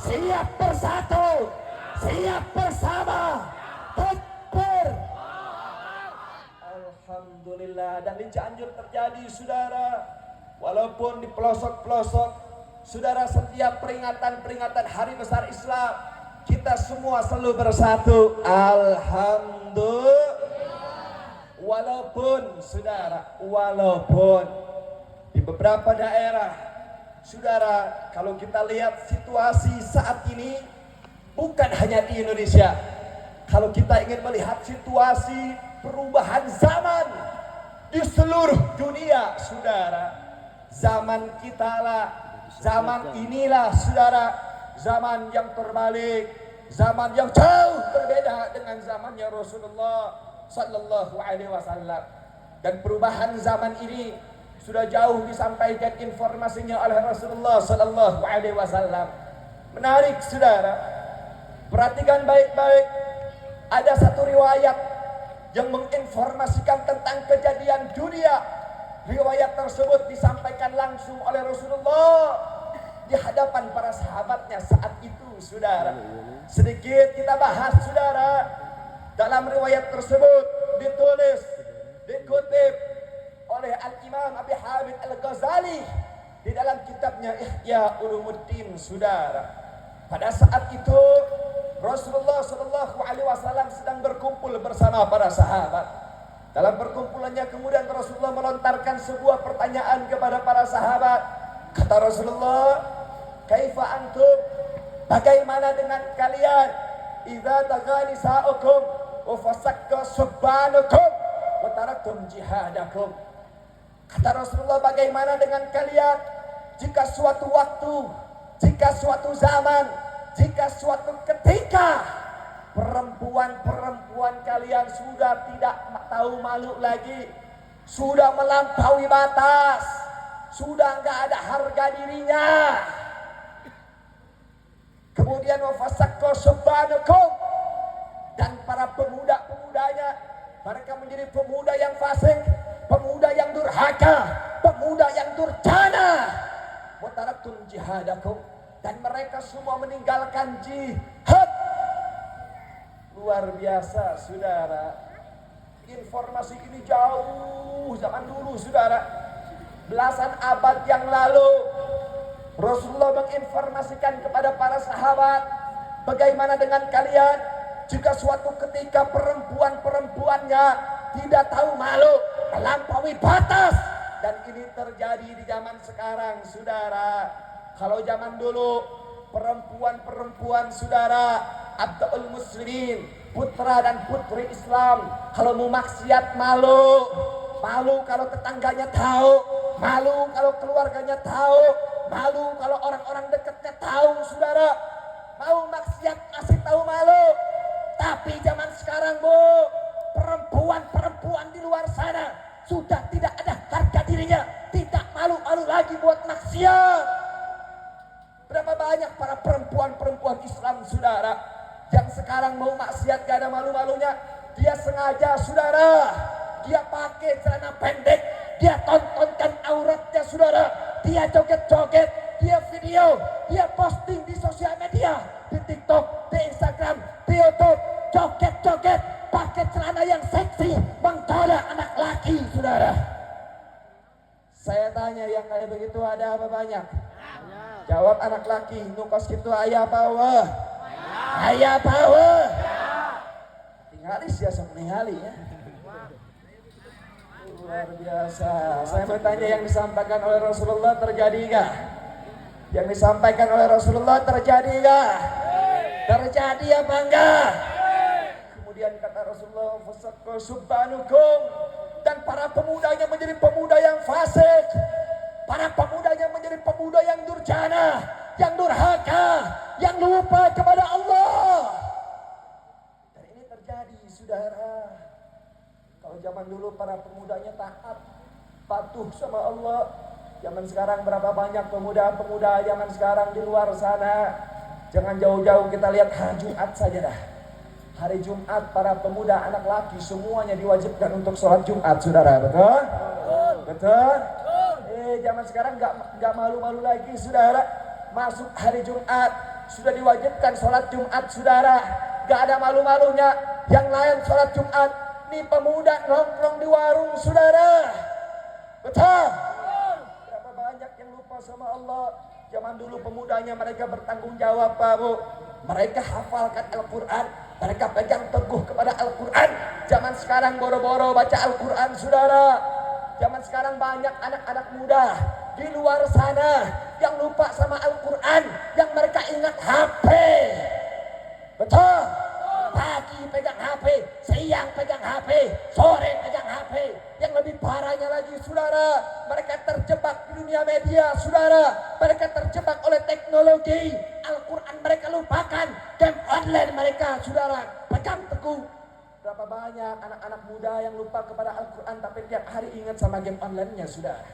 siap bersatu, siap bersama. Takbir. Alhamdulillah. Dan di Cianjur terjadi, saudara, walaupun di pelosok-pelosok, saudara, setiap peringatan hari besar Islam, kita semua selalu bersatu. Alhamdulillah. Walaupun, saudara, walaupun di beberapa daerah, saudara, kalau kita lihat situasi saat ini, bukan hanya di Indonesia, kalau kita ingin melihat situasi perubahan zaman di seluruh dunia, saudara, zaman kita lah, zaman inilah, saudara, zaman yang terbalik, zaman yang jauh berbeda dengan zamannya Rasulullah Sallallahu Alaihi Wasallam. Dan perubahan zaman ini sudah jauh disampaikan informasinya oleh Rasulullah Sallallahu Alaihi Wasallam. Menarik, saudara, perhatikan baik-baik. Ada satu riwayat yang menginformasikan tentang kejadian dunia. Riwayat tersebut disampaikan langsung oleh Rasulullah di hadapan para sahabatnya saat itu, saudara. Sedikit kita bahas, saudara. Dalam riwayat tersebut ditulis, dikutip oleh Al-Imam Abi Hamid Al-Ghazali di dalam kitabnya Ihya Ulumuddin, saudara. Pada saat itu Rasulullah Shallallahu Alaihi Wasallam sedang berkumpul bersama para sahabat. Dalam perkumpulannya kemudian Rasulullah melontarkan sebuah pertanyaan kepada para sahabat. Kata Rasulullah, "Kaifa antum? Bagaimana dengan kalian? Idza taghani sa'ukum wa fasakka subbanukum wa taraktum jihadakum." Kata Rasulullah, bagaimana dengan kalian jika suatu waktu, jika suatu zaman, jika suatu ketika perempuan-perempuan kalian sudah tidak tahu malu lagi, sudah melampaui batas, sudah enggak ada harga dirinya. Kemudian wafasakko subbanukum, dan para pemuda-pemudanya, mereka menjadi pemuda yang fasik, pemuda yang durhaka, pemuda yang durjana. Wataraktum jihadakum, dan mereka semua meninggalkan jihad. Luar biasa, saudara. Informasi ini jauh zaman dulu, saudara. Belasan abad yang lalu Rasulullah menginformasikan kepada para sahabat, bagaimana dengan kalian jika suatu ketika perempuan-perempuannya tidak tahu malu, melampaui batas. Dan ini terjadi di zaman sekarang, saudara. Kalau zaman dulu perempuan-perempuan, saudara, abdul muslimin, putra dan putri Islam, kalau mau maksiat malu, malu kalau tetangganya tahu, malu kalau keluarganya tahu, malu kalau orang-orang dekatnya tahu, saudara. Mau maksiat masih tahu malu. Tapi zaman sekarang, Bu, perempuan-perempuan di luar sana sudah tidak ada harga dirinya, tidak malu-malu lagi buat maksiat. Berapa banyak para perempuan-perempuan Islam, saudara, yang sekarang mau maksiat gak ada malu-malunya. Dia sengaja, saudara, dia pakai celana pendek, dia tontonkan auratnya, saudara, dia joget-joget, dia video, dia posting di sosial media, di TikTok, di Instagram, di YouTube, joget-joget, pakai celana yang seksi, menggoda anak laki, saudara. Saya tanya, yang kayak begitu ada apa banyak? Jawab anak laki, nukos gitu ayah bawa, ayah bawa. Tinggalis ya, sok ningali ya. Luar biasa. Saya bertanya, yang disampaikan oleh Rasulullah terjadi gak? Yang disampaikan oleh Rasulullah terjadi gak? Terjadi apa enggak? Kemudian kata Rasulullah, fasakku subbanukum, dan para pemudanya menjadi pemuda yang fasik, para pemudanya menjadi pemuda yang durjana, yang durhaka, yang lupa kepada Allah. Dan ini terjadi, saudara. Kalau zaman dulu para pemudanya taat, patuh sama Allah. Zaman sekarang berapa banyak pemuda-pemuda zaman sekarang di luar sana. Jangan jauh-jauh, kita lihat hari Jumat saja dah. Hari Jumat para pemuda anak laki semuanya diwajibkan untuk sholat Jumat, saudara. Betul? Betul? Zaman sekarang nggak malu-malu lagi, saudara. Masuk hari Jumat, sudah diwajibkan sholat Jumat, saudara. Gak ada malu-malunya. Yang lain sholat Jumat, nih pemuda nongkrong di warung, saudara. Betul. Berapa banyak yang lupa sama Allah. Zaman dulu pemudanya mereka bertanggung jawab, Pak Bu. Mereka hafalkan Al-Quran, mereka pegang teguh kepada Al-Quran. Zaman sekarang boro-boro baca Al-Quran, saudara. Zaman sekarang banyak anak-anak muda di luar sana yang lupa sama Al-Quran, yang mereka ingat HP. Betul. Pagi pegang HP, siang pegang HP, sore pegang HP. Yang lebih parahnya lagi, saudara, mereka terjebak di dunia media, saudara. Mereka terjebak oleh teknologi. Al-Quran mereka lupakan, game online mereka, saudara, pegang teguh. Berapa banyak anak-anak muda yang lupa kepada Al-Quran, tapi tiap hari ingat sama game online-nya, saudara.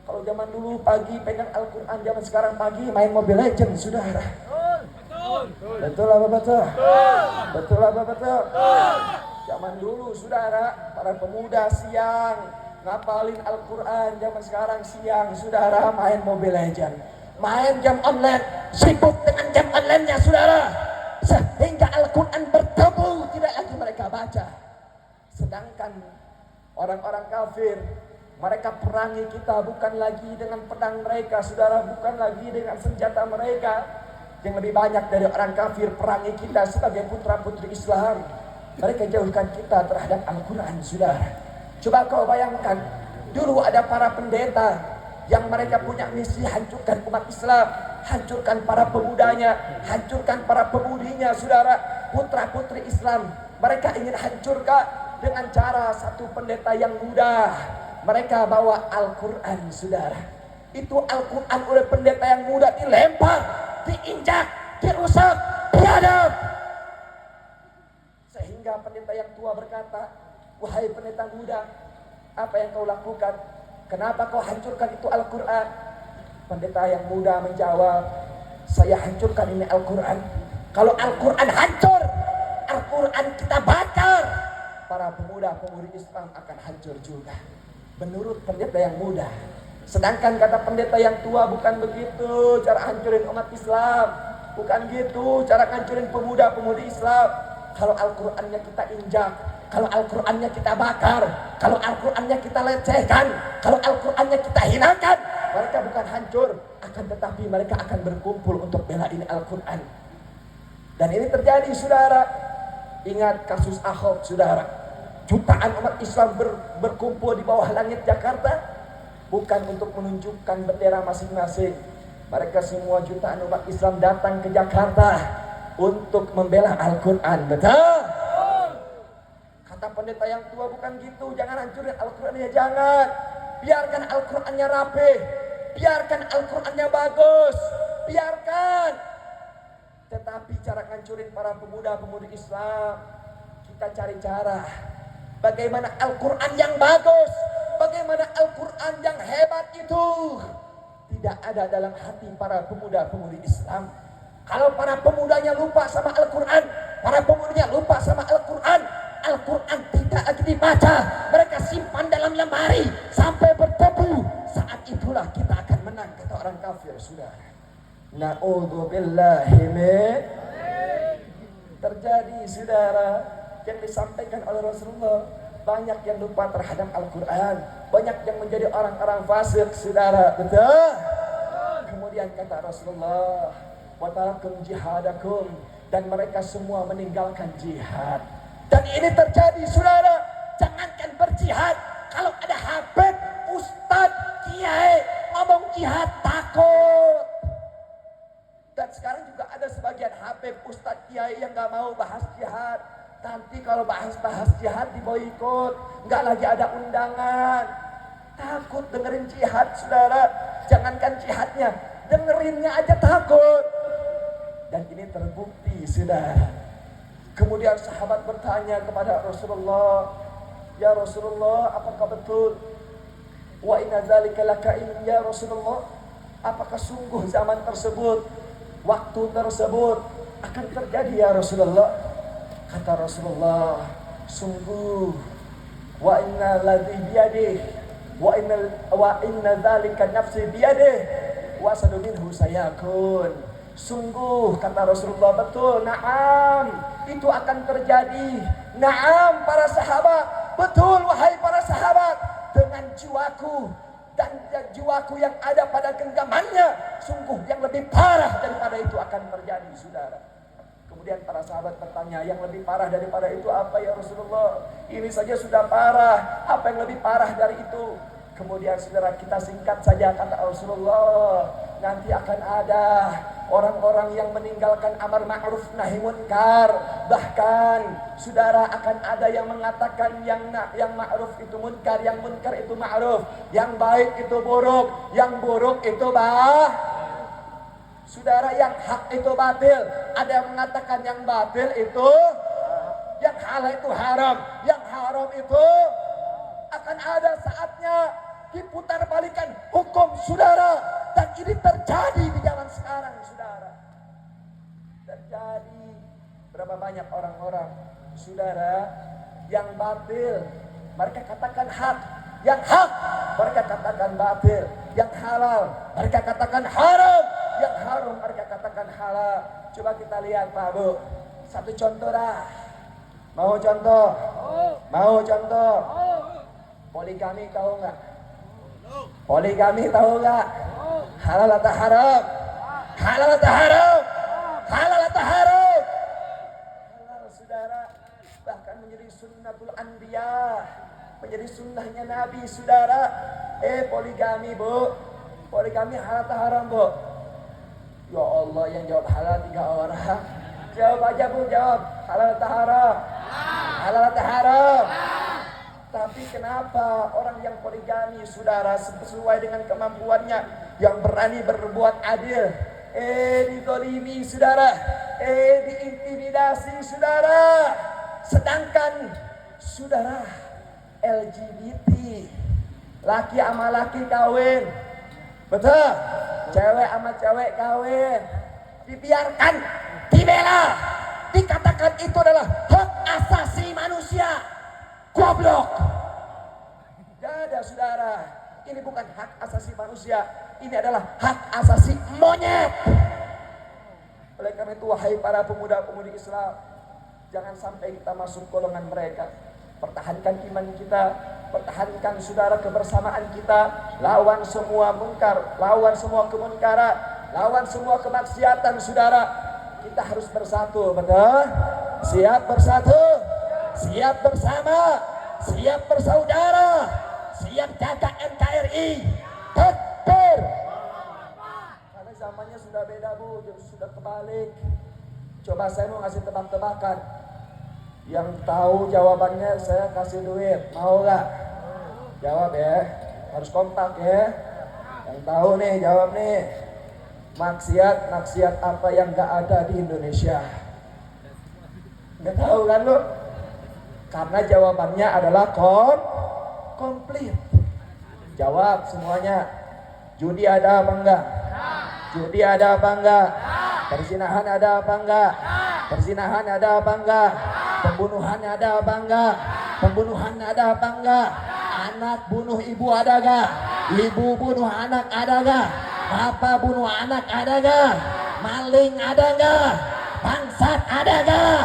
Kalau zaman dulu pagi pegang Al-Quran, zaman sekarang pagi main Mobile Legends, saudara. Betul apa betul? Betul apa betul? Zaman dulu, saudara, para pemuda siang ngapalin Al-Quran, zaman sekarang siang, saudara, main Mobile Legends, main game online, sibuk dengan game online-nya, saudara. Sehingga Al-Quran bertemu tidak lagi mereka baca. Sedangkan orang-orang kafir, mereka perangi kita bukan lagi dengan pedang mereka, saudara, bukan lagi dengan senjata mereka. Yang lebih banyak dari orang kafir perangi kita sebagai putra-putri Islam. Mereka jauhkan kita terhadap Al-Quran, saudara. Coba kau bayangkan, dulu ada para pendeta yang mereka punya misi hancurkan umat Islam, hancurkan para pemudanya, hancurkan para pemudinya, saudara, putra-putri Islam. Mereka ingin hancurkan dengan cara satu pendeta yang muda. Mereka bawa Al-Quran, saudara. Itu Al-Quran oleh pendeta yang muda dilempar, diinjak, dirusak, biadab. Sehingga pendeta yang tua berkata, wahai pendeta muda, apa yang kau lakukan? Kenapa kau hancurkan itu Al-Quran? Pendeta yang muda menjawab, saya hancurkan ini Al-Quran. Kalau Al-Quran hancur, Al-Quran kita bakar, para pemuda-pemudi Islam akan hancur juga. Menurut pendeta yang muda. Sedangkan kata pendeta yang tua, bukan begitu cara hancurin umat Islam. Bukan gitu cara hancurin pemuda-pemudi Islam. Kalau Al-Qurannya kita injak, kalau Al-Qurannya kita bakar, kalau Al-Qurannya kita lecehkan, kalau Al-Qurannya kita hinakan, mereka bukan hancur, akan tetapi mereka akan berkumpul untuk bela ini Al-Quran. Dan ini terjadi, saudara. Ingat kasus Ahok, saudara. Jutaan umat Islam berkumpul di bawah langit Jakarta, bukan untuk menunjukkan bendera masing-masing. Mereka semua jutaan umat Islam datang ke Jakarta untuk membela Al-Quran. Betul? Kata pendeta yang tua, bukan gitu. Jangan hancurin Al-Qurannya, jangan. Biarkan Al-Qurannya rapi, biarkan Al-Qurannya bagus, biarkan. Tetapi cara hancurin para pemuda-pemudi Islam, kita cari cara bagaimana Al-Quran yang bagus, bagaimana Al-Quran yang hebat itu tidak ada dalam hati para pemuda-pemudi Islam. Kalau para pemudanya lupa sama Al-Quran, para pemudanya lupa sama Al-Quran, Al-Quran tidak lagi dibaca, mereka simpan dalam lemari sampai berdebu. Saat itulah kita akan menang, kata orang kafir, saudara. Na'udzubillahi min. Terjadi, saudara, yang disampaikan oleh Rasulullah. Banyak yang lupa terhadap Al-Quran, banyak yang menjadi orang-orang fasik, saudara. Betul? Kemudian kata Rasulullah, watarakum jihadakum, dan mereka semua meninggalkan jihad. Dan ini terjadi, saudara. Jangankan berjihad, kalau ada habib, ustadz, kiai ngomong jihad takut. Dan sekarang juga ada sebagian habib, ustadz, kiai yang gak mau bahas jihad. Nanti kalau bahas jihad diboikot, nggak lagi ada undangan. Takut dengerin jihad, saudara. Jangankan jihadnya, dengerinnya aja takut. Dan ini terbukti, saudara. Kemudian sahabat bertanya kepada Rasulullah, ya Rasulullah, apakah betul? Wa inna dzalika lakain, ya Rasulullah, apakah sungguh zaman tersebut, waktu tersebut akan terjadi, ya Rasulullah? Kata Rasulullah, sungguh, wa inna ladzi biyadih, wa inna dzalika nafsi biyadih, wa sadu minhu sayakun. Sungguh kata Rasulullah, betul, na'am, itu akan terjadi. Na'am para sahabat, betul wahai para sahabat, dengan jiwaku dan jiwaku yang ada pada genggamannya, sungguh yang lebih parah daripada itu akan terjadi, saudara. Kemudian para sahabat bertanya, yang lebih parah daripada itu apa ya Rasulullah? Ini saja sudah parah, apa yang lebih parah dari itu? Kemudian saudara, kita singkat saja kata Rasulullah, nanti akan ada orang-orang yang meninggalkan amar ma'ruf nahi munkar. Bahkan saudara, akan ada yang mengatakan yang ma'ruf itu munkar, yang munkar itu ma'ruf, yang baik itu buruk, yang buruk itu saudara, yang hak itu batil. Ada yang mengatakan yang batil itu, yang halal itu haram, yang haram itu akan ada saatnya diputar balikan hukum, saudara. Dan ini terjadi di zaman sekarang, saudara. Terjadi. Berapa banyak orang-orang, saudara, yang batil mereka katakan hak, yang hak mereka katakan batil, yang halal mereka katakan haram, yang haram mereka katakan halal. Coba kita lihat Pak Bu, satu contoh dah. Mau contoh? Mau contoh? Poligami tahu nggak? Poligami tahu nggak? Halal atau haram? Halal atau haram? Halal atau haram? Halal, saudara. Bahkan menjadi sunnatul anbiya, menjadi sunnahnya Nabi, saudara. Poligami Bu, poligami halal atau haram Bu? Ya Allah, yang jawab halal 3 orang. Jawab aja Bu, jawab. Halal atau haram? Halal atau haram? Tapi kenapa orang yang poligami, saudara, sesuai dengan kemampuannya, yang berani berbuat adil, dizalimi, saudara, diintimidasi, saudara. Sedangkan, saudara, LGBT, laki sama laki kawin, betul? Cewek sama cewek kawin, dibiarkan, dibela, dikatakan itu adalah hak asasi manusia. Goblok. Gak ada, saudara. Ini bukan hak asasi manusia, ini adalah hak asasi monyet. Oleh karena itu, wahai para pemuda-pemudi Islam, jangan sampai kita masuk golongan mereka. Pertahankan iman kita, pertahankan, saudara, kebersamaan kita. Lawan semua munkar, lawan semua kemunkaran, lawan semua kemaksiatan, saudara. Kita harus bersatu, betul? Siap bersatu, siap bersama, siap bersaudara, siap jaga NKRI. Takbir. Karena zamannya sudah beda Bu, sudah kebalik. Coba saya mau ngasih tebak-tebakan. Yang tahu jawabannya saya kasih duit, mau gak? Jawab ya, harus kompak ya. Yang tahu nih, jawab nih. Maksiat apa yang gak ada di Indonesia? Gak tahu kan lu? Karena jawabannya adalah komplit. Jawab semuanya. Judi ada apa enggak? Judi ada apa enggak? Perzinahan ada apa enggak? Perzinahan ada apa enggak? Pembunuhan ada apa enggak? Pembunuhan ada apa enggak? Anak bunuh ibu ada enggak? Ibu bunuh anak ada enggak? Bapak bunuh anak ada enggak? Maling ada enggak? Bangsat ada enggak?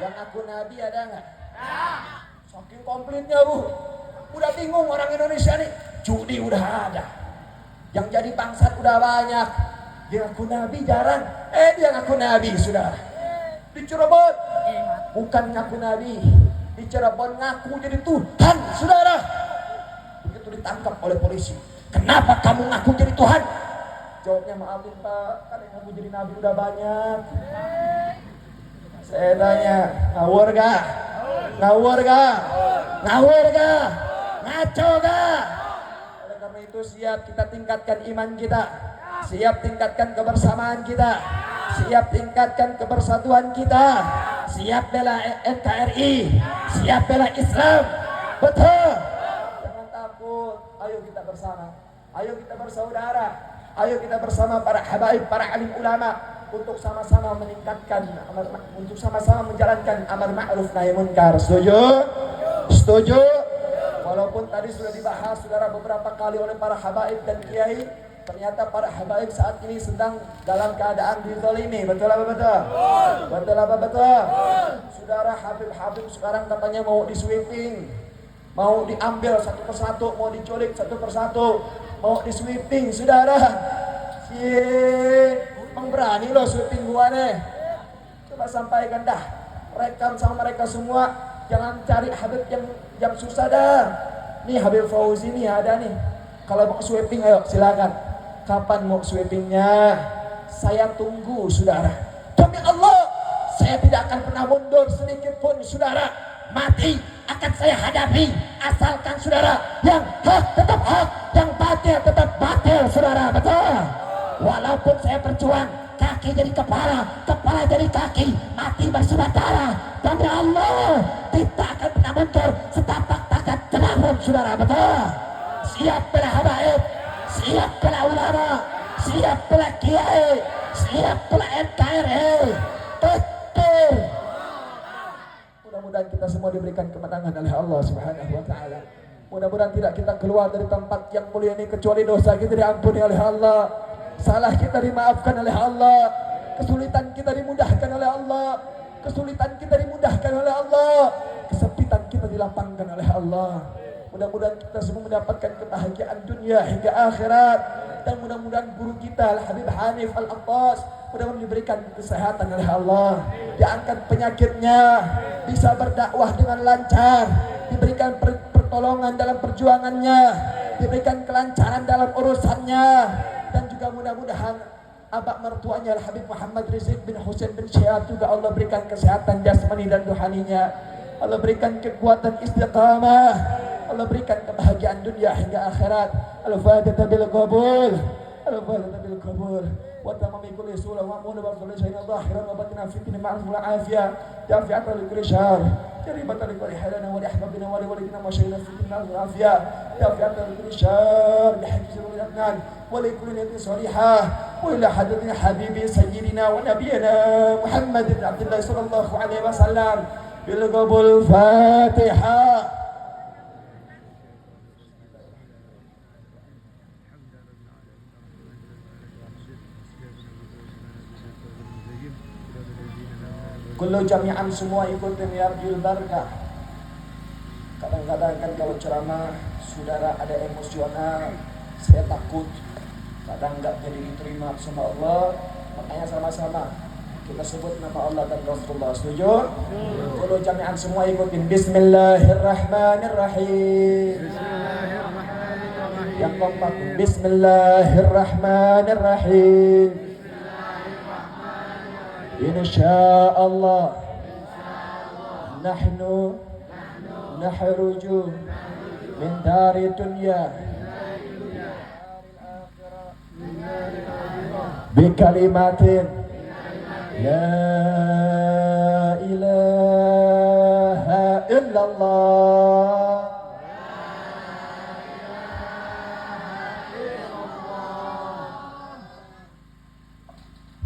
Yang ngaku nabi ada enggak? Saking komplitnya Bu, udah bingung orang Indonesia nih. Judi udah ada, yang jadi bangsat udah banyak, dia ngaku nabi jarang. Dia ngaku nabi, sudah. Di Cirebon bukan ngaku nabi, di Cirebon ngaku jadi Tuhan, saudara. Begitu ditangkap oleh polisi, kenapa kamu ngaku jadi Tuhan? Jawabnya, maafin Pak, kan yang ngaku jadi nabi udah banyak. Saya tanya, ngawur gak? Ngawur gak? Ngawur gak? Ngaco gak? Oleh karena itu siap kita tingkatkan iman kita, siap tingkatkan kebersamaan kita, siap tingkatkan kebersatuan kita, siap bela NKRI, siap bela Islam. Betul. Jangan takut, ayo kita bersama, ayo kita bersaudara, ayo kita bersama para habaib, para alim ulama, untuk sama-sama meningkatkan, untuk sama-sama menjalankan amar ma'ruf nahi munkar. Setuju? Setuju? Walaupun tadi sudah dibahas, saudara, beberapa kali oleh para habaib dan kiai, Ternyata para habaib saat ini sedang dalam keadaan dizalimi. Betul apa betul? Betul apa betul? Saudara, Habib-habib sekarang katanya mau disweeping, mau diambil satu persatu, mau diculik satu persatu, mau disweeping. Saudara, emang berani loh sweeping gua nih. Coba sampaikan dah, rekam sama mereka semua. Jangan cari Habib yang susah dah. Nih Habib Fauzi nih ada nih. Kalau mau sweeping ayo silakan. Kapan mau sweepingnya? Saya tunggu, saudara. Demi Allah, saya tidak akan pernah mundur sedikit pun, saudara. Mati akan saya hadapi, asalkan saudara yang hak tetap hak, yang batil tetap batil, saudara. Betul? Walaupun saya berjuang, kaki jadi kepala, kepala jadi kaki, mati bersaudara. Demi Allah, kita akan pernah mundur setapak takat jenahum, saudara. Betul? Siap bela habaib, siap bela ulama, siap bela kiai, siap bela NKRI. Betul. Mudah-mudahan kita semua diberikan kemenangan oleh Allah Subhanahu wa taala. Mudah-mudahan tidak kita keluar dari tempat yang mulia ini kecuali dosa kita diampuni oleh Allah, salah kita dimaafkan oleh Allah, kesulitan kita dimudahkan oleh Allah, kesulitan kita dimudahkan oleh Allah, kesempitan kita dilapangkan oleh Allah. Mudah-mudahan kita semua mendapatkan kebahagiaan dunia hingga akhirat. Dan mudah-mudahan guru kita Al-Habib Hanif Al-Antas mudah-mudahan diberikan kesehatan oleh Allah, diangkat penyakitnya, bisa berdakwah dengan lancar, diberikan pertolongan dalam perjuangannya, diberikan kelancaran dalam urusannya. Dan juga mudah-mudahan abak mertuanya Al-Habib Muhammad Rizieq bin Husain bin Syihab juga Allah berikan kesehatan jasmani dan rohaninya. Allah berikan kekuatan istiqamah, Allah berikan kebahagiaan dunia hingga akhirat. Al-Fatihah bil qabul, Al-Fatihah bil qabul. Wa tamami kulli sura wa amuna wa kulli shay'in zahiran wa batina fitna ma'al afiyah. Dafi'atan li kulli syar, jaribatan li kulli halana wa li ahbabina wa li walidina wa shay'in fitna ma'al afiyah. Dafi'atan li kulli syar bi haqqi sirrul adnan wa li kulli niyatin salihah. Wa ila hadatina habibi sayyidina wa nabiyina Muhammad bin Abdullah sallallahu alaihi wasallam bil qabul. Fatihah. Kullu jami'an, semua ikutin yarjul barakah. Kadang-kadang kan kalau ceramah saudara ada emosional, saya takut kadang nggak jadi diterima sama Allah. Makanya sama-sama kita sebut nama Allah dan Rasulullah. Setuju? Kullu jami'an, semua ikutin. Bismillahirrahmanirrahim. Yang kompak. Bismillahirrahmanirrahim. Insyaallah nahnu nahruju min dari dunya bi kalimatin la ilaha illallah.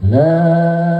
La